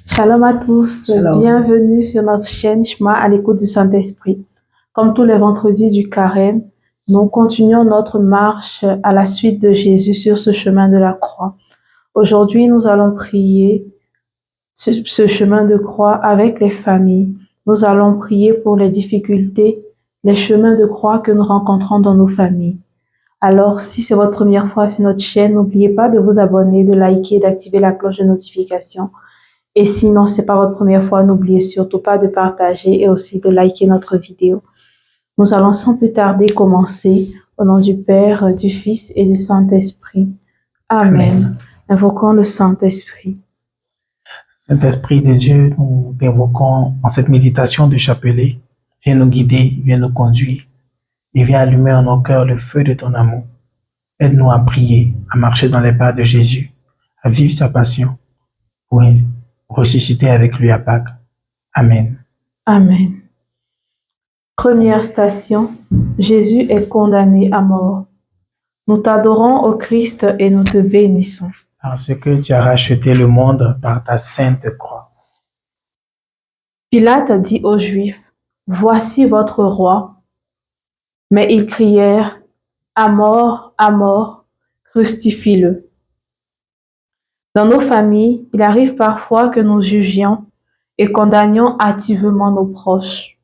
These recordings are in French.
Shalom à tous, Shalom. bienvenue sur notre chaîne Shema à l'écoute du Saint-Esprit. Comme tous les vendredis du Carême, nous continuons notre marche à la suite de Jésus sur ce chemin de la croix. Aujourd'hui, nous allons prier ce chemin de croix avec les familles. Nous allons prier pour les difficultés, les chemins de croix que nous rencontrons dans nos familles. Alors, si c'est votre première fois sur notre chaîne, n'oubliez pas de vous abonner, de liker, d'activer la cloche de notification. Et sinon, c'est pas votre première fois, n'oubliez surtout pas de partager et aussi de liker notre vidéo. Nous allons sans plus tarder commencer au nom du Père, du Fils et du Saint-Esprit. Amen. Invoquons le Saint-Esprit. Saint-Esprit de Dieu, nous t'invoquons en cette méditation de chapelet. Viens nous guider, viens nous conduire et viens allumer en nos cœurs le feu de ton amour. Aide-nous à prier, à marcher dans les pas de Jésus, à vivre sa passion pour ressusciter avec lui à Pâques. Amen. Amen. Première station, Jésus est condamné à mort. Nous t'adorons, ô Christ, et nous te bénissons. Parce que tu as racheté le monde par ta sainte croix. Pilate dit aux Juifs, « Voici votre roi. » Mais ils crièrent, « À mort, crucifie-le. » Dans nos familles, il arrive parfois que nous jugions et condamnions hâtivement nos proches.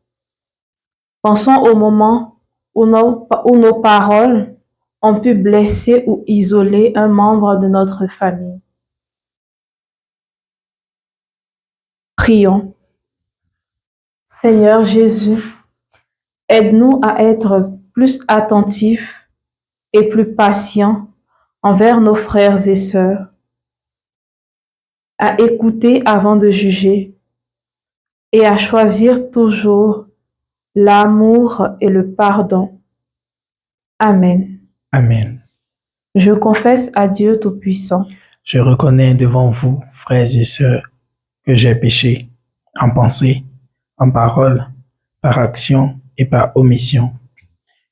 Pensons au moment où nos paroles ont pu blesser ou isoler un membre de notre famille. Prions. Seigneur Jésus, aide-nous à être plus attentifs et plus patients envers nos frères et sœurs, à écouter avant de juger et à choisir toujours l'amour et le pardon. Amen. Amen. Je confesse à Dieu Tout-Puissant. Je reconnais devant vous, frères et sœurs, que j'ai péché en pensée, en parole, par action et par omission.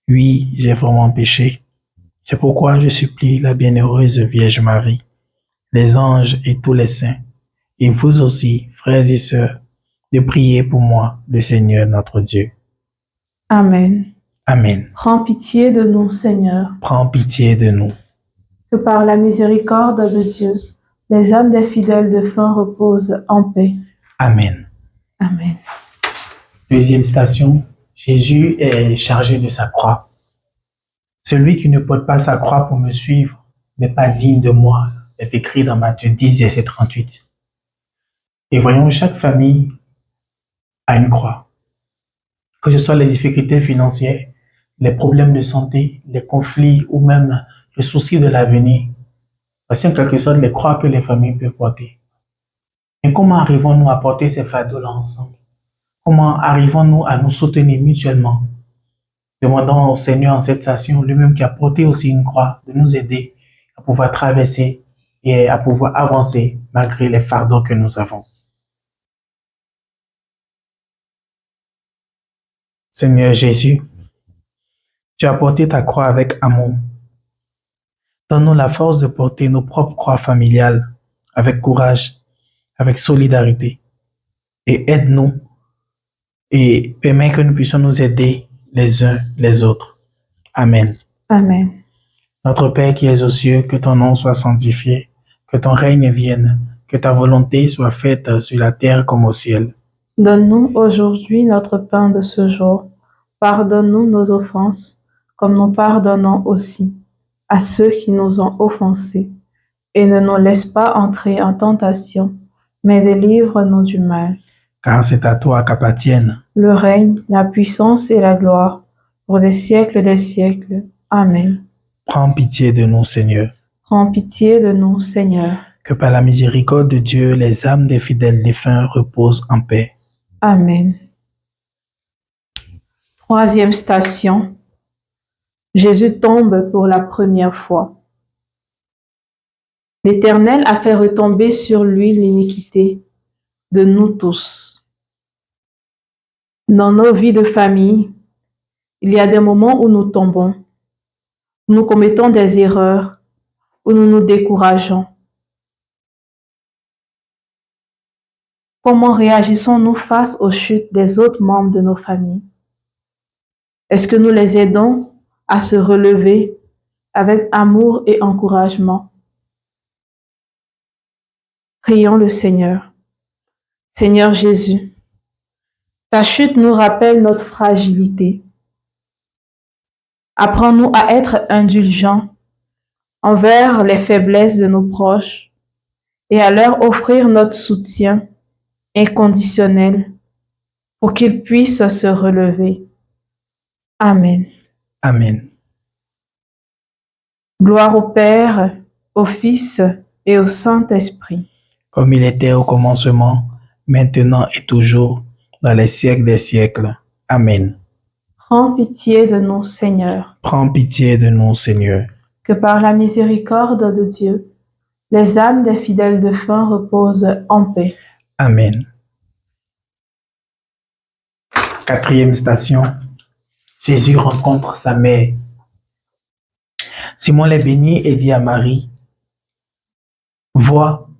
Oui, j'ai vraiment péché. C'est pourquoi je supplie la bienheureuse Vierge Marie, les anges et tous les saints, et vous aussi, frères et sœurs, de prier pour moi, le Seigneur notre Dieu. Amen. Amen. Prends pitié de nous, Seigneur. Prends pitié de nous. Que par la miséricorde de Dieu, les âmes des fidèles défunts reposent en paix. Amen. Amen. Deuxième station, Jésus est chargé de sa croix. Celui qui ne porte pas sa croix pour me suivre n'est pas digne de moi, est écrit dans Matthieu 10, verset 38. Et voyons, chaque famille a une croix. Que ce soit les difficultés financières, les problèmes de santé, les conflits ou même le souci de l'avenir. Voici en quelque sorte les croix que les familles peuvent porter. Et comment arrivons-nous à porter ces fardeaux-là ensemble? Comment arrivons-nous à nous soutenir mutuellement? Demandons au Seigneur en cette station, lui-même qui a porté aussi une croix, de nous aider à pouvoir traverser et à pouvoir avancer malgré les fardeaux que nous avons. Seigneur Jésus, tu as porté ta croix avec amour. Donne-nous la force de porter nos propres croix familiales avec courage, avec solidarité. Et aide-nous et permets que nous puissions nous aider les uns les autres. Amen. Amen. Notre Père qui es aux cieux, que ton nom soit sanctifié, que ton règne vienne, que ta volonté soit faite sur la terre comme au ciel. Donne-nous aujourd'hui notre pain de ce jour. Pardonne-nous nos offenses, comme nous pardonnons aussi à ceux qui nous ont offensés. Et ne nous laisse pas entrer en tentation, mais délivre-nous du mal. Car c'est à toi qu'appartiennent le règne, la puissance et la gloire, pour des siècles des siècles. Amen. Prends pitié de nous, Seigneur. Prends pitié de nous, Seigneur. Que par la miséricorde de Dieu, les âmes des fidèles défunts reposent en paix. Amen. Troisième station. Jésus tombe pour la première fois. L'Éternel a fait retomber sur lui l'iniquité de nous tous. Dans nos vies de famille, il y a des moments où nous tombons, nous commettons des erreurs, où nous nous décourageons. Comment réagissons-nous face aux chutes des autres membres de nos familles? Est-ce que nous les aidons à se relever avec amour et encouragement? Prions le Seigneur. Seigneur Jésus, ta chute nous rappelle notre fragilité. Apprends-nous à être indulgents envers les faiblesses de nos proches et à leur offrir notre soutien inconditionnel pour qu'ils puissent se relever. Amen. Amen. Gloire au Père, au Fils et au Saint-Esprit. Comme il était au commencement, maintenant et toujours, dans les siècles des siècles. Amen. Prends pitié de nous, Seigneur. Prends pitié de nous, Seigneur. Que par la miséricorde de Dieu, les âmes des fidèles défunts reposent en paix. Amen. Quatrième station, Jésus rencontre sa mère. Simon les bénit et dit à Marie, « Vois,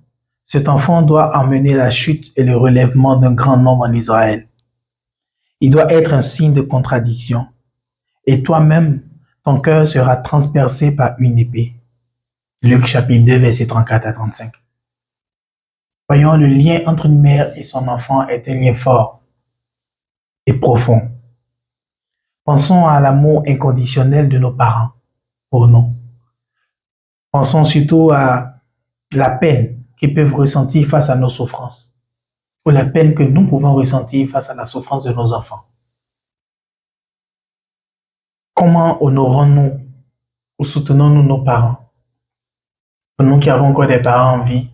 cet enfant doit emmener la chute et le relèvement d'un grand nombre en Israël. Il doit être un signe de contradiction. Et toi-même, ton cœur sera transpercé par une épée. » Luc chapitre 2, versets 34 à 35. Voyons, le lien entre une mère et son enfant est un lien fort et profond. Pensons à l'amour inconditionnel de nos parents pour nous. Pensons surtout à la peine qu'ils peuvent ressentir face à nos souffrances, ou la peine que nous pouvons ressentir face à la souffrance de nos enfants. Comment honorons-nous ou soutenons-nous nos parents? Pour nous qui avons encore des parents en vie.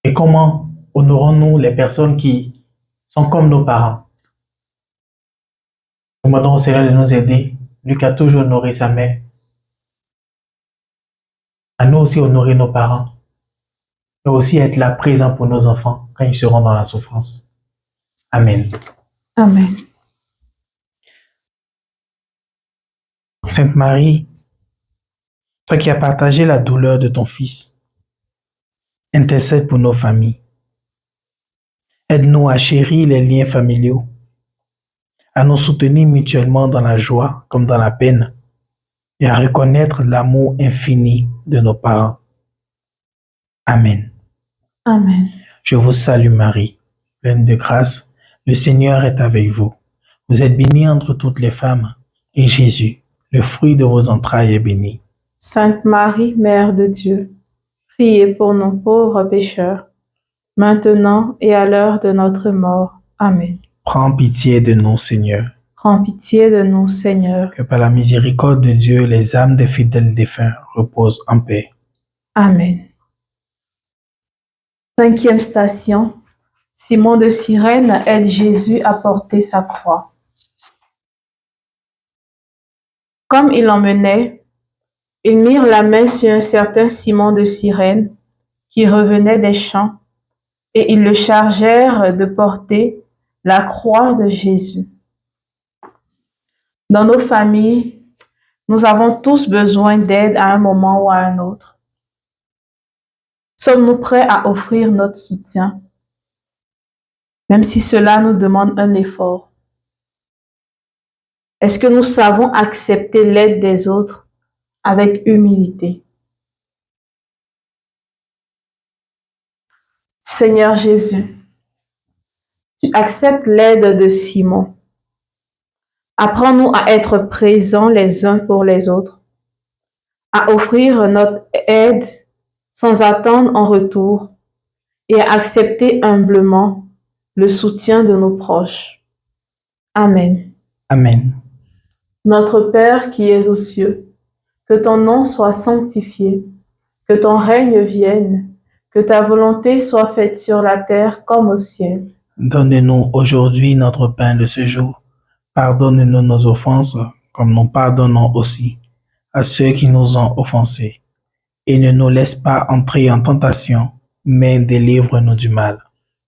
Et comment honorons-nous les personnes qui sont comme nos parents? Demandons au Seigneur de nous aider. Lui qui a toujours honoré sa mère. À nous aussi honorer nos parents. Et aussi être là présent pour nos enfants quand ils seront dans la souffrance. Amen. Amen. Sainte Marie, toi qui as partagé la douleur de ton Fils, intercède pour nos familles. Aide-nous à chérir les liens familiaux, à nous soutenir mutuellement dans la joie comme dans la peine et à reconnaître l'amour infini de nos parents. Amen. Amen. Je vous salue Marie, pleine de grâce, le Seigneur est avec vous. Vous êtes bénie entre toutes les femmes et Jésus, le fruit de vos entrailles, est béni. Sainte Marie, Mère de Dieu, priez pour nos pauvres pécheurs, maintenant et à l'heure de notre mort. Amen. Prends pitié de nous, Seigneur. Prends pitié de nous, Seigneur. Que par la miséricorde de Dieu, les âmes des fidèles défunts reposent en paix. Amen. Cinquième station, Simon de Cyrène aide Jésus à porter sa croix. Comme il l'emmenait, ils mirent la main sur un certain Simon de Cyrène qui revenait des champs et ils le chargèrent de porter la croix de Jésus. Dans nos familles, nous avons tous besoin d'aide à un moment ou à un autre. Sommes-nous prêts à offrir notre soutien, même si cela nous demande un effort? Est-ce que nous savons accepter l'aide des autres avec humilité? Seigneur Jésus, tu acceptes l'aide de Simon. Apprends-nous à être présents les uns pour les autres, à offrir notre aide sans attendre en retour et à accepter humblement le soutien de nos proches. Amen. Amen. Notre Père qui es aux cieux, que ton nom soit sanctifié, que ton règne vienne, que ta volonté soit faite sur la terre comme au ciel. Donne-nous aujourd'hui notre pain de ce jour. Pardonne-nous nos offenses, comme nous pardonnons aussi à ceux qui nous ont offensés. Et ne nous laisse pas entrer en tentation, mais délivre-nous du mal.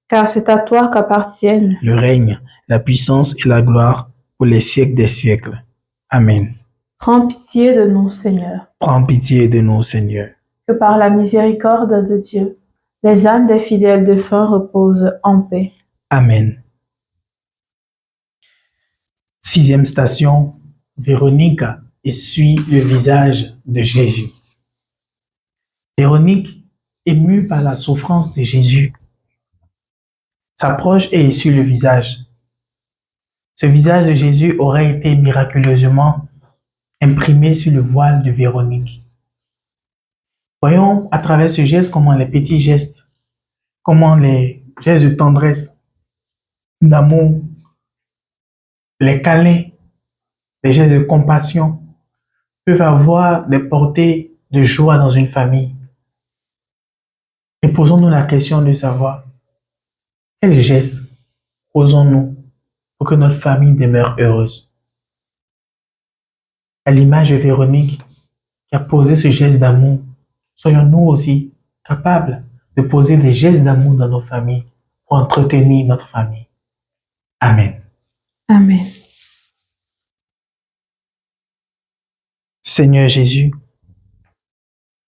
Car c'est à toi qu'appartiennent le règne, la puissance et la gloire pour les siècles des siècles. Amen. Prends pitié de nous, Seigneur. Prends pitié de nous, Seigneur. Que par la miséricorde de Dieu, Les âmes des fidèles défunts reposent en paix. Amen. 6e station, Véronique essuie le visage de Jésus. Véronique, émue par la souffrance de Jésus, s'approche et essuie le visage. Ce visage de Jésus aurait été miraculeusement imprimé sur le voile de Véronique. Voyons à travers ce geste comment les petits gestes, comment les gestes de tendresse, d'amour, les câlins, les gestes de compassion peuvent avoir des portées de joie dans une famille. Et posons-nous la question de savoir quels gestes posons-nous pour que notre famille demeure heureuse. À l'image de Véronique qui a posé ce geste d'amour, soyons-nous aussi capables de poser des gestes d'amour dans nos familles pour entretenir notre famille. Amen. Amen. Seigneur Jésus,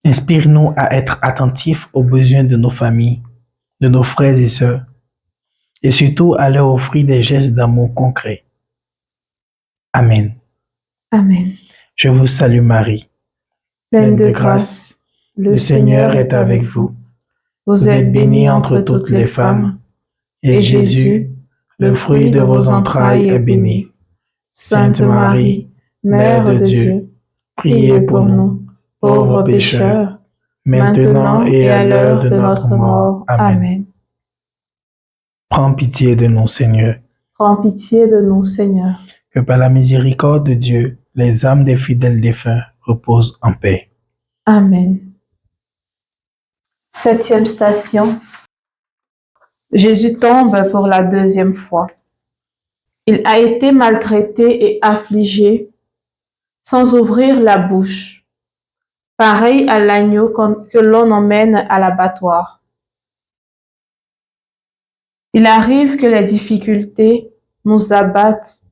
inspire-nous à être attentifs aux besoins de nos familles, de nos frères et sœurs, et surtout à leur offrir des gestes d'amour concrets. Amen. Amen. Je vous salue Marie, pleine de grâce, le Seigneur est avec vous. Vous êtes bénie entre toutes les femmes, et Jésus, le fruit de vos entrailles, est béni. Sainte Marie, Mère de Dieu, priez pour nous, pauvres pécheurs, maintenant et à l'heure de notre mort. Amen. Prends pitié de nous, Seigneur. Prends pitié de nous, Seigneur. Que par la miséricorde de Dieu, les âmes des fidèles défunts reposent en paix. Amen. 7e station. Jésus tombe pour la 2e fois. Il a été maltraité et affligé sans ouvrir la bouche, pareil à l'agneau que l'on emmène à l'abattoir. Il arrive que les difficultés nous abattent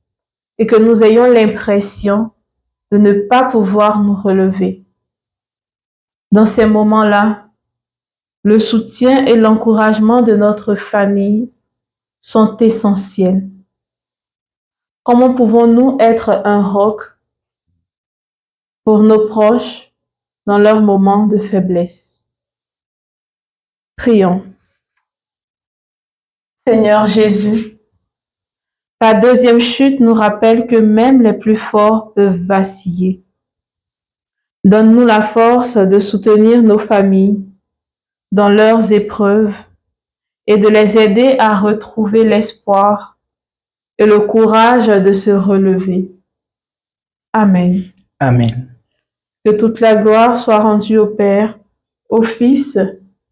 et que nous ayons l'impression de ne pas pouvoir nous relever. Dans ces moments-là, le soutien et l'encouragement de notre famille sont essentiels. Comment pouvons-nous être un roc pour nos proches dans leurs moments de faiblesse? Prions. Seigneur Jésus, ta 2e chute nous rappelle que même les plus forts peuvent vaciller. Donne-nous la force de soutenir nos familles dans leurs épreuves et de les aider à retrouver l'espoir et le courage de se relever. Amen. Amen. Que toute la gloire soit rendue au Père, au Fils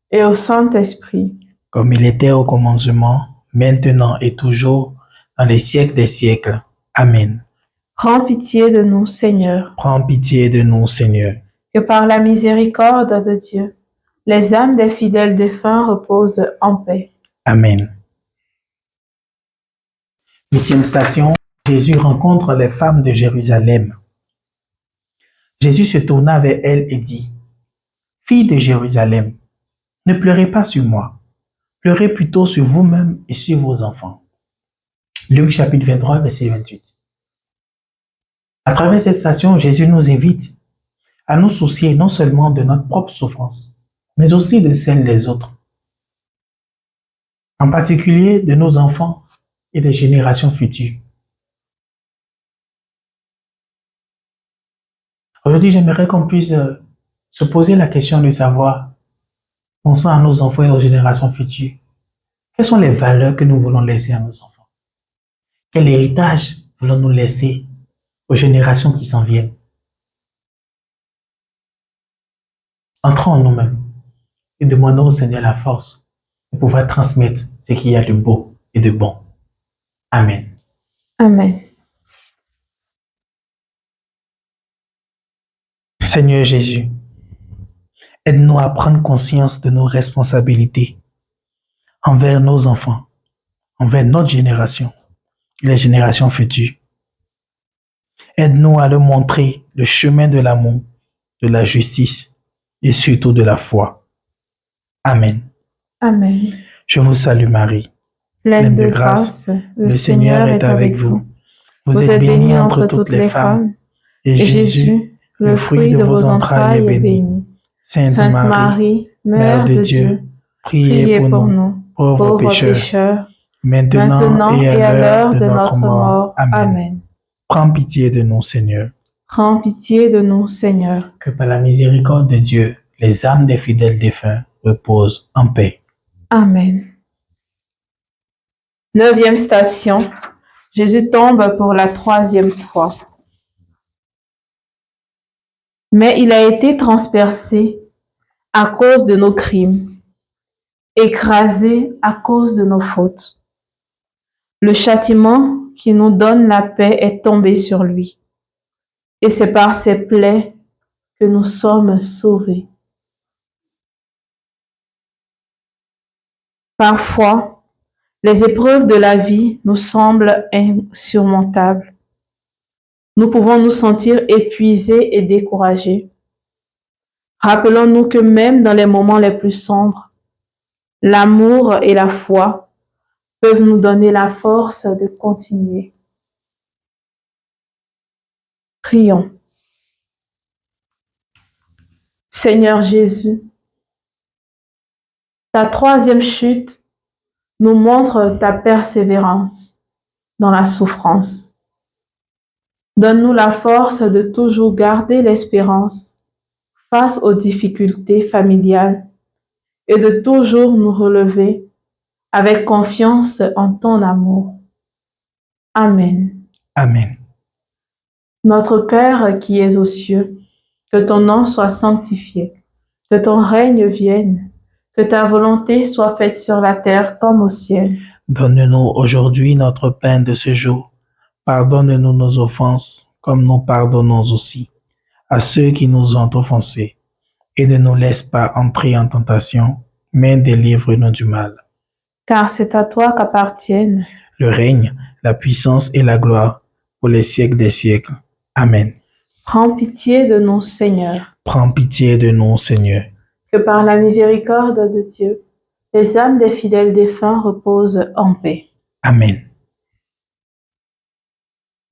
et au Saint-Esprit. Comme il était au commencement, maintenant et toujours, dans les siècles des siècles. Amen. Prends pitié de nous, Seigneur. Prends pitié de nous, Seigneur. Que par la miséricorde de Dieu, les âmes des fidèles défunts reposent en paix. Amen. 8e station, Jésus rencontre les femmes de Jérusalem. Jésus se tourna vers elles et dit, « Filles de Jérusalem, ne pleurez pas sur moi, pleurez plutôt sur vous-même et sur vos enfants. » Luc chapitre 23, verset 28. À travers cette station, Jésus nous invite à nous soucier non seulement de notre propre souffrance, mais aussi de celle des autres, en particulier de nos enfants et des générations futures. Aujourd'hui, j'aimerais qu'on puisse se poser la question de savoir, pensant à nos enfants et aux générations futures, quelles sont les valeurs que nous voulons laisser à nos enfants? Quel héritage voulons-nous laisser aux générations qui s'en viennent? Entrons en nous-mêmes et demandons au Seigneur la force de pouvoir transmettre ce qu'il y a de beau et de bon. Amen. Amen. Seigneur Jésus, aide-nous à prendre conscience de nos responsabilités envers nos enfants, envers notre génération et les générations futures. Aide-nous à leur montrer le chemin de l'amour, de la justice et surtout de la foi. Amen. Amen. Je vous salue Marie, Pleine de grâce, le Seigneur est avec vous. Vous êtes bénie entre toutes les femmes, et Jésus, le fruit de vos entrailles, est béni. Sainte Marie, Mère de Dieu, priez pour nous, pauvres pécheurs, maintenant et à l'heure de notre mort. Amen. Prends pitié de nous, Seigneur. Prends pitié de nous, Seigneur. Que par la miséricorde de Dieu, les âmes des fidèles défunts reposent en paix. Amen. 9e station. Jésus tombe pour la 3e fois. Mais il a été transpercé à cause de nos crimes, écrasé à cause de nos fautes. Le châtiment qui nous donne la paix est tombé sur lui. Et c'est par ses plaies que nous sommes sauvés. Parfois, les épreuves de la vie nous semblent insurmontables. Nous pouvons nous sentir épuisés et découragés. Rappelons-nous que même dans les moments les plus sombres, l'amour et la foi peuvent nous donner la force de continuer. Prions. Seigneur Jésus, ta 3e chute nous montre ta persévérance dans la souffrance. Donne-nous la force de toujours garder l'espérance face aux difficultés familiales et de toujours nous relever avec confiance en ton amour. Amen. Amen. Notre Père qui es aux cieux, que ton nom soit sanctifié, que ton règne vienne, que ta volonté soit faite sur la terre comme au ciel. Donne-nous aujourd'hui notre pain de ce jour. Pardonne-nous nos offenses, comme nous pardonnons aussi à ceux qui nous ont offensés. Et ne nous laisse pas entrer en tentation, mais délivre-nous du mal. Car c'est à toi qu'appartiennent le règne, la puissance et la gloire pour les siècles des siècles. Amen. Prends pitié de nous, Seigneur. Prends pitié de nous, Seigneur. Que par la miséricorde de Dieu, les âmes des fidèles défunts reposent en paix. Amen.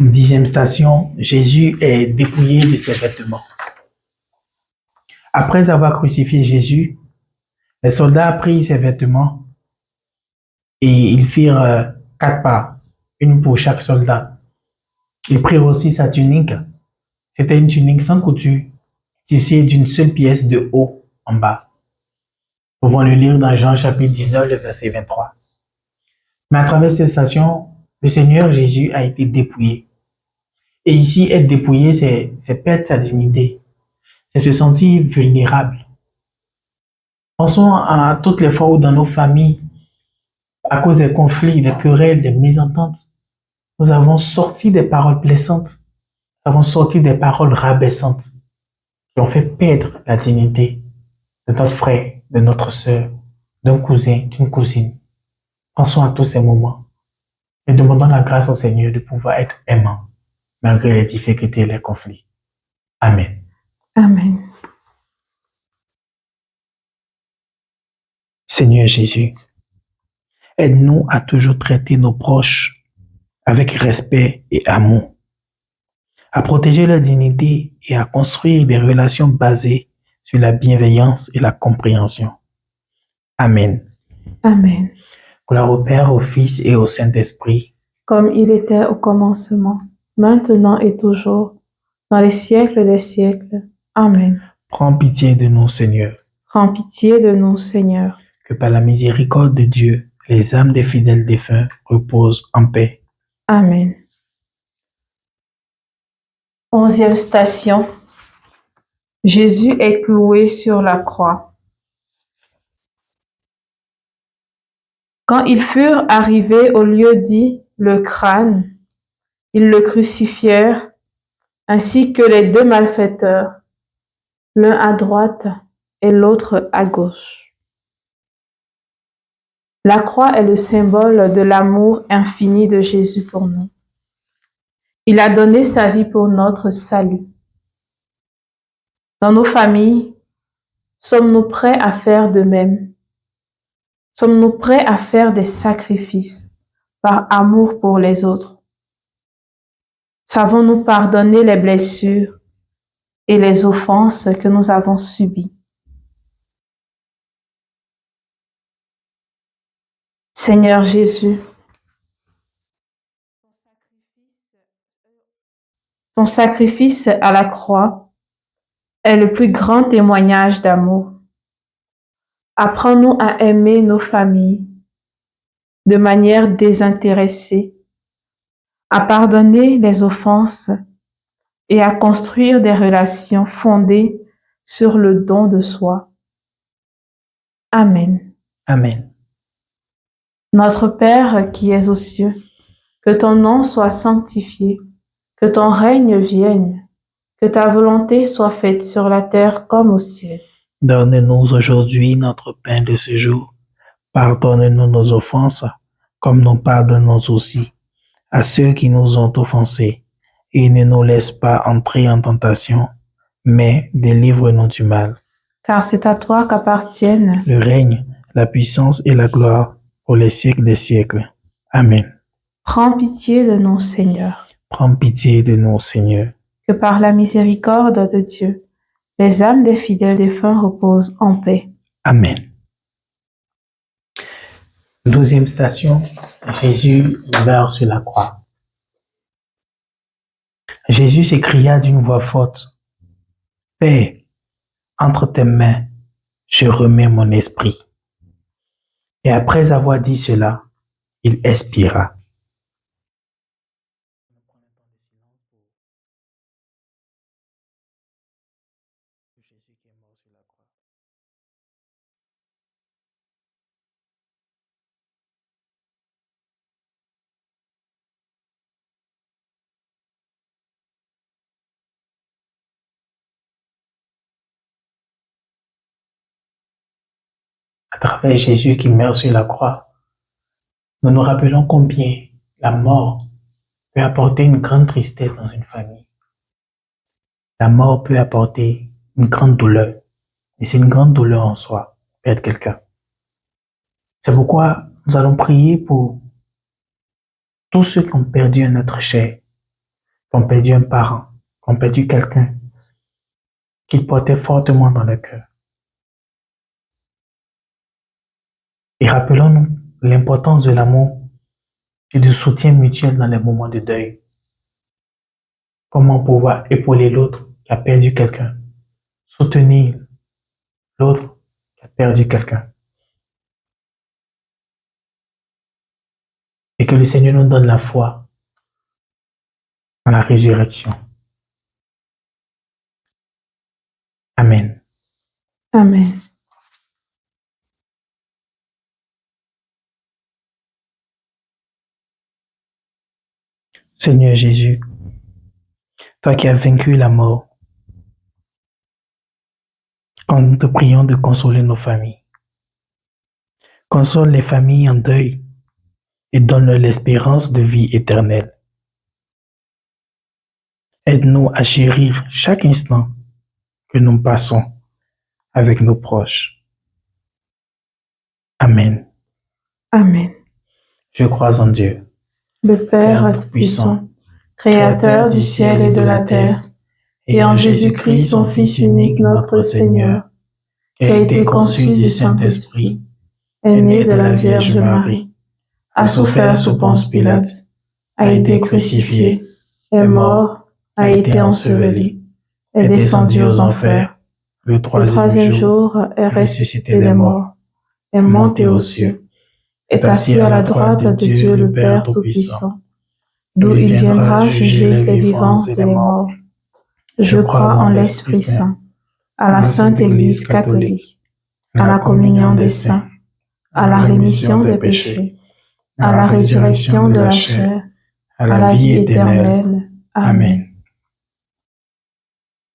10e station, Jésus est dépouillé de ses vêtements. Après avoir crucifié Jésus, les soldats prirent ses vêtements et ils firent 4 parts, une pour chaque soldat. Ils prirent aussi sa tunique. C'était une tunique sans couture, tissée d'une seule pièce de haut en bas. Nous pouvons le lire dans Jean chapitre 19, le verset 23. Mais à travers cette station, le Seigneur Jésus a été dépouillé. Et ici, être dépouillé, c'est perdre sa dignité. C'est se sentir vulnérable. Pensons à toutes les fois où dans nos familles, à cause des conflits, des querelles, des mésententes, nous avons sorti des paroles blessantes, nous avons sorti des paroles rabaissantes qui ont fait perdre la dignité de notre frère, de notre sœur, d'un cousin, d'une cousine. Pensons à tous ces moments et demandons la grâce au Seigneur de pouvoir être aimant malgré les difficultés et les conflits. Amen. Amen. Seigneur Jésus, aide-nous à toujours traiter nos proches avec respect et amour, à protéger leur dignité et à construire des relations basées sur la bienveillance et la compréhension. Amen. Amen. Gloire au Père, au Fils et au Saint-Esprit. Comme il était au commencement, maintenant et toujours, dans les siècles des siècles. Amen. Prends pitié de nous, Seigneur. Prends pitié de nous, Seigneur. Que par la miséricorde de Dieu, les âmes des fidèles défunts reposent en paix. Amen. 11e station. Jésus est cloué sur la croix. Quand ils furent arrivés au lieu dit le crâne, ils le crucifièrent, ainsi que les 2 malfaiteurs, l'un à droite et l'autre à gauche. La croix est le symbole de l'amour infini de Jésus pour nous. Il a donné sa vie pour notre salut. Dans nos familles, sommes-nous prêts à faire de même? Sommes-nous prêts à faire des sacrifices par amour pour les autres? Savons-nous pardonner les blessures et les offenses que nous avons subies? Seigneur Jésus, ton sacrifice à la croix est le plus grand témoignage d'amour. Apprends-nous à aimer nos familles de manière désintéressée, à pardonner les offenses et à construire des relations fondées sur le don de soi. Amen. Amen. Notre Père qui es aux cieux, que ton nom soit sanctifié, que ton règne vienne, que ta volonté soit faite sur la terre comme au ciel. Donne-nous aujourd'hui notre pain de ce jour. Pardonne-nous nos offenses, comme nous pardonnons aussi à ceux qui nous ont offensés. Et ne nous laisse pas entrer en tentation, mais délivre-nous du mal. Car c'est à toi qu'appartiennent le règne, la puissance et la gloire pour les siècles des siècles. Amen. Prends pitié de nous, Seigneur. Prends pitié de nous, Seigneur. Que par la miséricorde de Dieu, les âmes des fidèles défunts reposent en paix. Amen. 12e station, Jésus meurt sur la croix. Jésus s'écria d'une voix forte, « Père, entre tes mains, je remets mon esprit. » Et après avoir dit cela, il expira. À travers Jésus qui meurt sur la croix, nous nous rappelons combien la mort peut apporter une grande tristesse dans une famille. La mort peut apporter une grande douleur. Et c'est une grande douleur en soi, perdre quelqu'un. C'est pourquoi nous allons prier pour tous ceux qui ont perdu un être cher, qui ont perdu un parent, qui ont perdu quelqu'un qu'ils portaient fortement dans le cœur. Et rappelons-nous l'importance de l'amour et du soutien mutuel dans les moments de deuil. Comment pouvoir épauler l'autre qui a perdu quelqu'un, soutenir l'autre qui a perdu quelqu'un. Et que le Seigneur nous donne la foi dans la résurrection. Amen. Amen. Seigneur Jésus, toi qui as vaincu la mort, quand nous te prions de consoler nos familles, console les familles en deuil et donne-leur l'espérance de vie éternelle. Aide-nous à chérir chaque instant que nous passons avec nos proches. Amen. Amen. Je crois en Dieu, le Père Tout-Puissant, Créateur du ciel et de la terre, et en Jésus-Christ, son Fils unique, notre Seigneur, qui a été conçu du Saint-Esprit, est né de la Vierge Marie, a souffert sous Ponce Pilate, a été crucifié, est mort, a été enseveli, est descendu aux enfers. Le troisième jour est ressuscité des morts, est monté aux cieux, est assis à la droite de Dieu le Père Tout-Puissant, d'où il viendra juger les vivants et les morts. Je crois en l'Esprit Saint, à la Sainte Église catholique, à la communion des saints, à la rémission des péchés, à la résurrection de la chair, à la vie éternelle. Amen.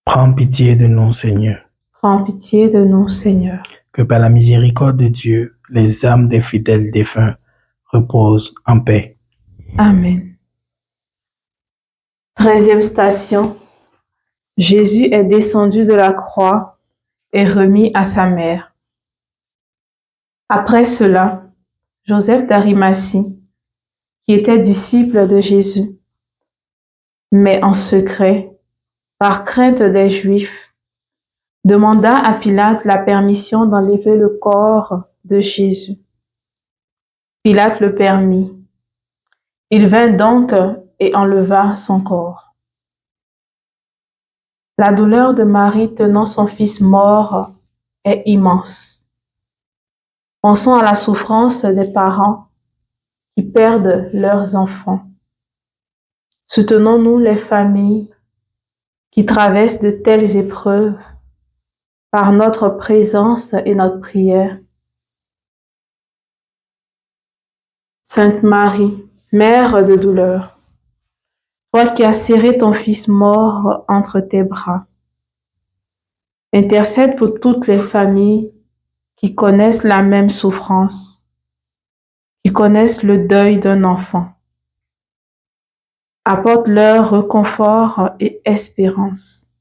Prends pitié de nous, Seigneur. Prends pitié de nous, Seigneur. Que par la miséricorde de Dieu, les âmes des fidèles défunts reposent en paix. Amen. 13e station. Jésus est descendu de la croix et remis à sa mère. Après cela, Joseph d'Arimathie, qui était disciple de Jésus, mais en secret, par crainte des Juifs, demanda à Pilate la permission d'enlever le corps de Jésus. Pilate le permit. Il vint donc et enleva son corps. La douleur de Marie tenant son fils mort est immense. Pensons à la souffrance des parents qui perdent leurs enfants. Soutenons-nous les familles qui traversent de telles épreuves par notre présence et notre prière. Sainte Marie, Mère de douleur, toi qui as serré ton fils mort entre tes bras, intercède pour toutes les familles qui connaissent la même souffrance, qui connaissent le deuil d'un enfant. Apporte-leur réconfort et espérance.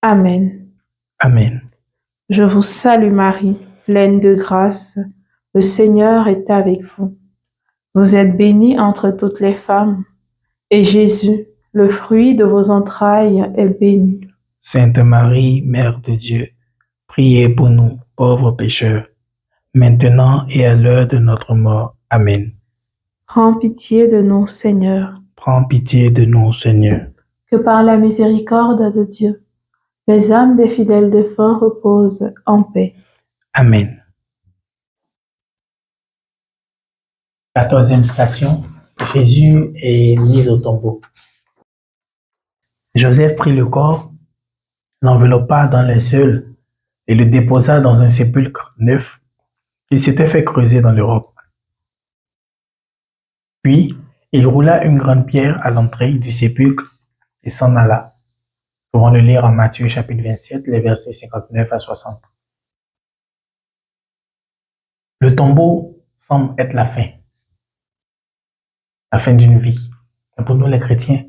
Amen. Amen. Je vous salue Marie, pleine de grâce, le Seigneur est avec vous. Vous êtes bénie entre toutes les femmes, et Jésus, le fruit de vos entrailles, est béni. Sainte Marie, Mère de Dieu, priez pour nous, pauvres pécheurs, maintenant et à l'heure de notre mort. Amen. Prends pitié de nous, Seigneur. Prends pitié de nous, Seigneur. Que par la miséricorde de Dieu, les âmes des fidèles défunts reposent en paix. Amen. 14e station, Jésus est mis au tombeau. Joseph prit le corps, l'enveloppa dans linceul et le déposa dans un sépulcre neuf qu'il s'était fait creuser dans le roc. Puis, il roula une grande pierre à l'entrée du sépulcre et s'en alla. Nous pouvons le lire en Matthieu chapitre 27, les versets 59 à 60. Le tombeau semble être la fin d'une vie. Mais pour nous les chrétiens,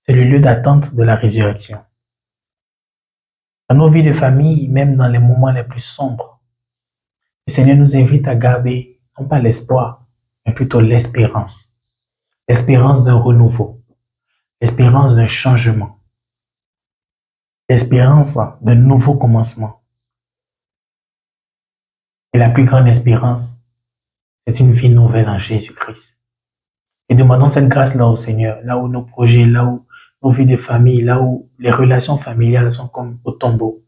c'est le lieu d'attente de la résurrection. Dans nos vies de famille, même dans les moments les plus sombres, le Seigneur nous invite à garder non pas l'espoir, mais plutôt l'espérance. L'espérance d'un renouveau, l'espérance d'un changement, l'espérance d'un nouveau commencement. Et la plus grande espérance, c'est une vie nouvelle en Jésus-Christ. Et demandons cette grâce-là au Seigneur, là où nos projets, là où nos vies de famille, là où les relations familiales sont comme au tombeau.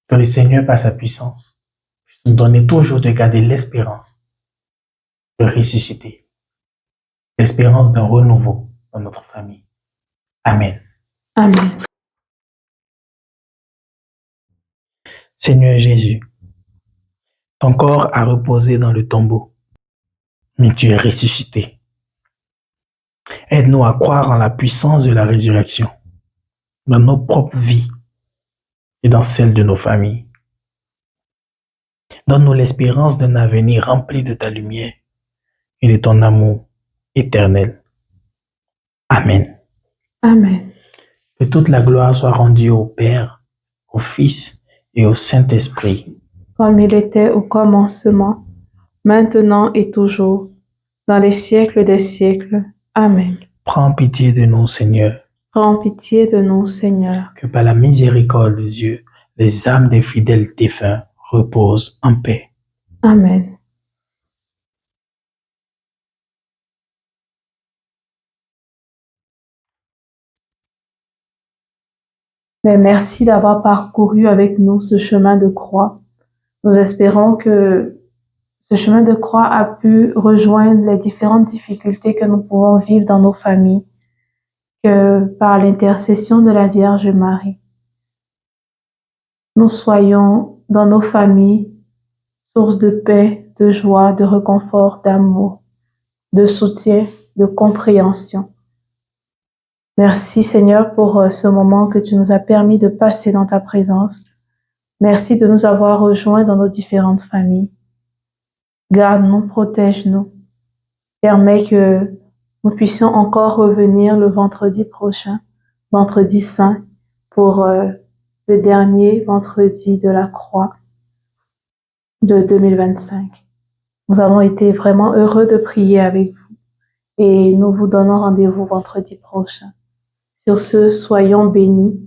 Que le Seigneur, par sa puissance, puisse nous donner toujours de garder l'espérance de ressusciter, l'espérance d'un renouveau dans notre famille. Amen. Amen. Seigneur Jésus, ton corps a reposé dans le tombeau, mais tu es ressuscité. Aide-nous à croire en la puissance de la résurrection dans nos propres vies et dans celle de nos familles. Donne-nous l'espérance d'un avenir rempli de ta lumière et de ton amour éternel. Amen. Amen. Que toute la gloire soit rendue au Père, au Fils et au Saint-Esprit. Comme il était au commencement, maintenant et toujours, dans les siècles des siècles. Amen. Prends pitié de nous, Seigneur. Prends pitié de nous, Seigneur. Que par la miséricorde de Dieu, les âmes des fidèles défunts reposent en paix. Amen. Mais merci d'avoir parcouru avec nous ce chemin de croix. Nous espérons que ce chemin de croix a pu rejoindre les différentes difficultés que nous pouvons vivre dans nos familles, que par l'intercession de la Vierge Marie, nous soyons dans nos familles source de paix, de joie, de réconfort, d'amour, de soutien, de compréhension. Merci Seigneur pour ce moment que tu nous as permis de passer dans ta présence. Merci de nous avoir rejoints dans nos différentes familles. Garde-nous, protège-nous. Permets que nous puissions encore revenir le vendredi prochain, vendredi saint, pour le dernier vendredi de la croix. de 2025. Nous avons été vraiment heureux de prier avec vous et nous vous donnons rendez-vous vendredi prochain. Sur ce, soyons bénis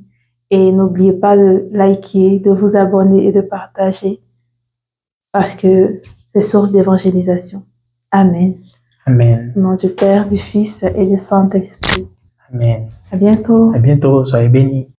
et n'oubliez pas de liker, de vous abonner et de partager parce que c'est source d'évangélisation. Amen. Amen. Au nom du Père, du Fils et du Saint-Esprit. Amen. À bientôt. À bientôt. Soyez bénis.